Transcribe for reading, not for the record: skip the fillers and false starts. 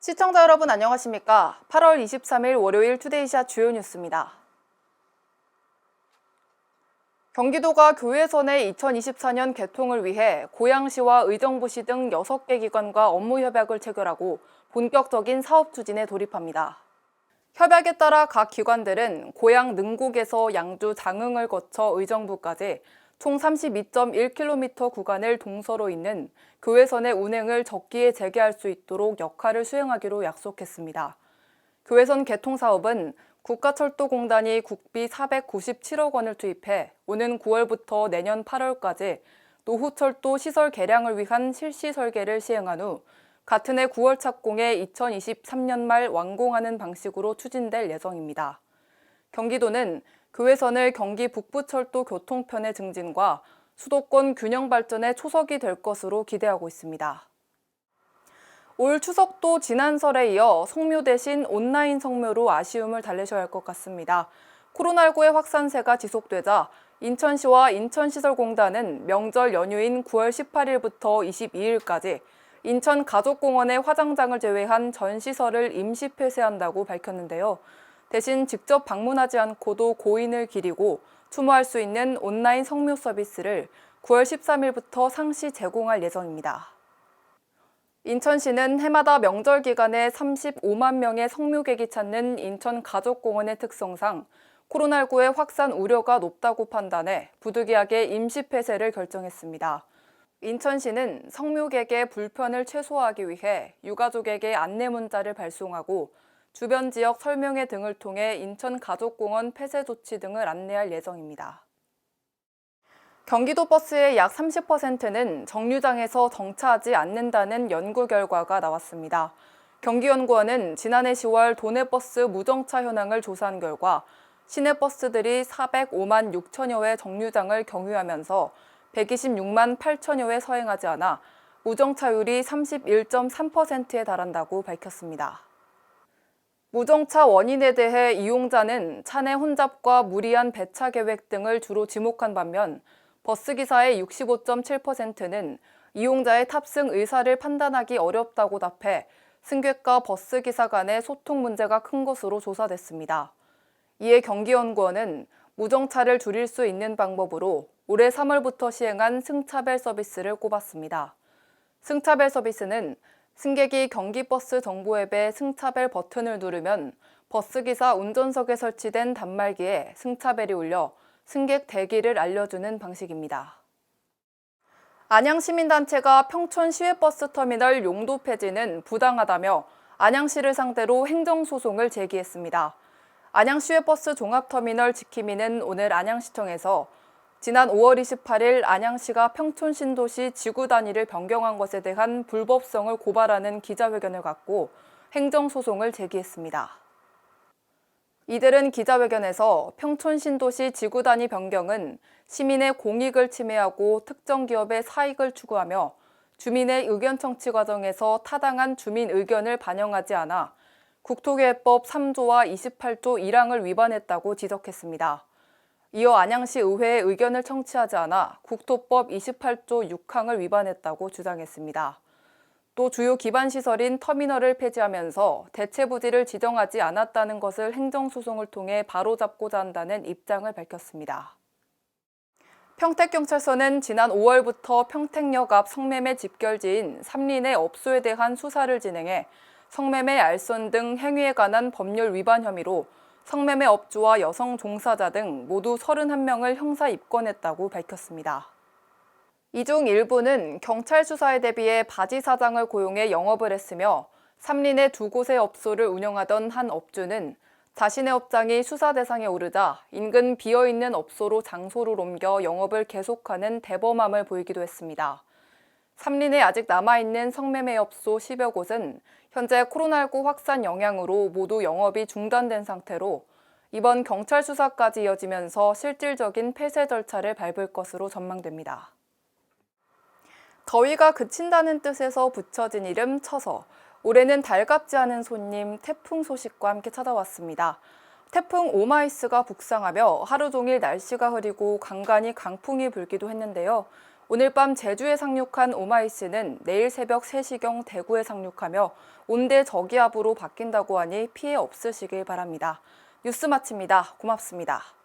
시청자 여러분 안녕하십니까? 8월 23일 월요일 투데이샷 주요 뉴스입니다. 경기도가 교외선의 2024년 개통을 위해 고양시와 의정부시 등 6개 기관과 업무 협약을 체결하고 본격적인 사업 추진에 돌입합니다. 협약에 따라 각 기관들은 고양 능곡에서 양주 장흥을 거쳐 의정부까지 총 32.1km 구간을 동서로 잇는 교외선의 운행을 적기에 재개할 수 있도록 역할을 수행하기로 약속했습니다. 교외선 개통 사업은 국가철도공단이 국비 497억 원을 투입해 오는 9월부터 내년 8월까지 노후철도 시설 개량을 위한 실시 설계를 시행한 후 같은 해 9월 착공에 2023년 말 완공하는 방식으로 추진될 예정입니다. 경기도는 교외선을 경기 북부철도 교통편의 증진과 수도권 균형 발전의 초석이 될 것으로 기대하고 있습니다. 올 추석도 지난 설에 이어 성묘 대신 온라인 성묘로 아쉬움을 달래셔야 할 것 같습니다. 코로나19의 확산세가 지속되자 인천시와 인천시설공단은 명절 연휴인 9월 18일부터 22일까지 인천 가족공원의 화장장을 제외한 전 시설을 임시 폐쇄한다고 밝혔는데요. 대신 직접 방문하지 않고도 고인을 기리고 추모할 수 있는 온라인 성묘 서비스를 9월 13일부터 상시 제공할 예정입니다. 인천시는 해마다 명절 기간에 35만 명의 성묘객이 찾는 인천 가족공원의 특성상 코로나19의 확산 우려가 높다고 판단해 부득이하게 임시 폐쇄를 결정했습니다. 인천시는 성묘객의 불편을 최소화하기 위해 유가족에게 안내 문자를 발송하고 주변 지역 설명회 등을 통해 인천 가족공원 폐쇄 조치 등을 안내할 예정입니다. 경기도 버스의 약 30%는 정류장에서 정차하지 않는다는 연구 결과가 나왔습니다. 경기연구원은 지난해 10월 도내버스 무정차 현황을 조사한 결과 시내버스들이 405만 6천여 회 정류장을 경유하면서 126만 8천여 회 서행하지 않아 무정차율이 31.3%에 달한다고 밝혔습니다. 무정차 원인에 대해 이용자는 차내 혼잡과 무리한 배차 계획 등을 주로 지목한 반면 버스기사의 65.7%는 이용자의 탑승 의사를 판단하기 어렵다고 답해 승객과 버스기사 간의 소통 문제가 큰 것으로 조사됐습니다. 이에 경기연구원은 무정차를 줄일 수 있는 방법으로 올해 3월부터 시행한 승차벨 서비스를 꼽았습니다. 승차벨 서비스는 승객이 경기버스 정보 앱의 승차벨 버튼을 누르면 버스기사 운전석에 설치된 단말기에 승차벨이 울려 승객 대기를 알려주는 방식입니다. 안양시민단체가 평촌 시외버스터미널 용도 폐지는 부당하다며 안양시를 상대로 행정소송을 제기했습니다. 안양시외버스 종합터미널 지킴이는 오늘 안양시청에서 지난 5월 28일 안양시가 평촌 신도시 지구 단위를 변경한 것에 대한 불법성을 고발하는 기자회견을 갖고 행정소송을 제기했습니다. 이들은 기자회견에서 평촌 신도시 지구 단위 변경은 시민의 공익을 침해하고 특정 기업의 사익을 추구하며 주민의 의견 청취 과정에서 타당한 주민 의견을 반영하지 않아 국토계획법 3조와 28조 1항을 위반했다고 지적했습니다. 이어 안양시 의회의 의견을 청취하지 않아 국토법 28조 6항을 위반했다고 주장했습니다. 또 주요 기반시설인 터미널을 폐지하면서 대체 부지를 지정하지 않았다는 것을 행정소송을 통해 바로잡고자 한다는 입장을 밝혔습니다. 평택경찰서는 지난 5월부터 평택역 앞 성매매 집결지인 삼린의 업소에 대한 수사를 진행해 성매매 알선 등 행위에 관한 법률 위반 혐의로 성매매 업주와 여성 종사자 등 모두 31명을 형사 입건했다고 밝혔습니다. 이 중 일부는 경찰 수사에 대비해 바지 사장을 고용해 영업을 했으며 삼린의 두 곳의 업소를 운영하던 한 업주는 자신의 업장이 수사 대상에 오르자 인근 비어있는 업소로 장소를 옮겨 영업을 계속하는 대범함을 보이기도 했습니다. 삼린에 아직 남아있는 성매매 업소 10여 곳은 현재 코로나19 확산 영향으로 모두 영업이 중단된 상태로 이번 경찰 수사까지 이어지면서 실질적인 폐쇄 절차를 밟을 것으로 전망됩니다. 더위가 그친다는 뜻에서 붙여진 이름 처서, 올해는 달갑지 않은 손님 태풍 소식과 함께 찾아왔습니다. 태풍 오마이스가 북상하며 하루 종일 날씨가 흐리고 간간히 강풍이 불기도 했는데요. 오늘 밤 제주에 상륙한 오마이스는 내일 새벽 3시경 대구에 상륙하며 온대 저기압으로 바뀐다고 하니 피해 없으시길 바랍니다. 뉴스 마칩니다. 고맙습니다.